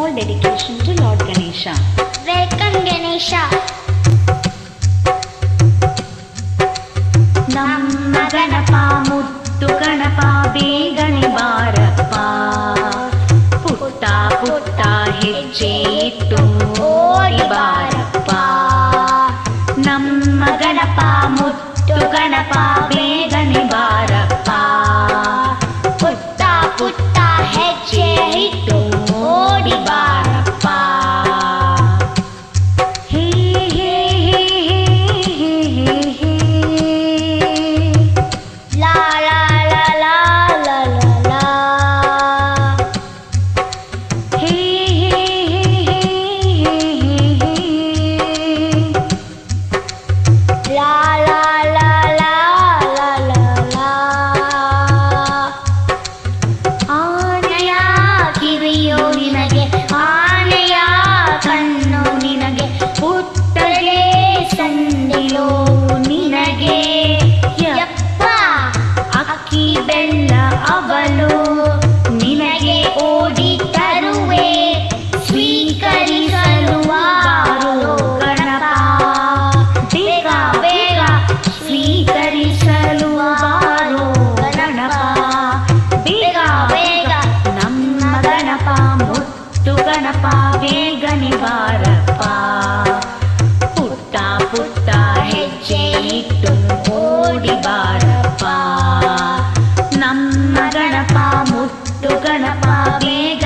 small dedication to Lord Ganesha. Welcome Ganesha. ನಮ್ಮ ಗಣಪ ಮುದ್ದು ಗಣಪ ಬೇಗನೆ ಬಾರಪ್ಪ, ಪುಟ್ಟ ಪುಟ್ಟ ಹೆಜ್ಜೆ ಇಟ್ಟು ಓಡಿ ಬಾರಪ್ಪ. ನಮ್ಮ ಗಣಪ ಮುದ್ದು ಗಣಪ ಬೇಗನೆ ಬಾರಪ್ಪ, ಪುಟ್ಟ ಪುಟ್ಟ ಹೆಜ್ಜೆ ಇಟ್ಟು ಓಡಿ ಬಾರಪ್ಪ. ಹೇ ಹೇ ಹೇ ಹೇ ಹೇ ಹೇ ಲಾ ಲಾ ಲಾ ಲಾ ಲಾ ಲಾ ಲಾ. ಹೇ ಹೇ ಹೇ ಹೇ ಹೇ ಲಾ ಲಾ ಲಾ ಲಾ ಲಾ ಲಾ ಲಾ. ಆನೆಯ ಕಿವಿಯೋ ನಿನಗೆ, ಆನೆಯ ಕಣ್ಣು ನಿನಗೆ, ಪುಟ್ಟಗೆ ಸಂದಿಲೋ ನಿನಗೆ. ಯಪ್ಪ ಅಕ್ಕಿ ಬೆಲ್ಲ ಅವಲು ನಿನಗೆ ಓಡಿ ತರುವೆ, ಸ್ವೀಕರಿಸಲು ಬಾರೋ ಗಣಪ, ಬೇಗ ಬೇಗ ಸ್ವೀಕರಿಸಲು ಬಾರೋ ಗಣಪ, ಬೇಗ ಬೇಗ. ನಮ್ಮ ಗಣಪ ಮುತ್ತು ಗಣಪ ಬೇಗನೆ ಬಾರಪ್ಪ, ಪುಟ್ಟ ಪುಟ್ಟ ಹೆಜ್ಜೆ ಇಟ್ಟು ಓಡಿ ಬಾರಪ್ಪ. ನಮ್ಮ ಗಣಪ ಮುತ್ತು ಗಣಪ ಬೇಗ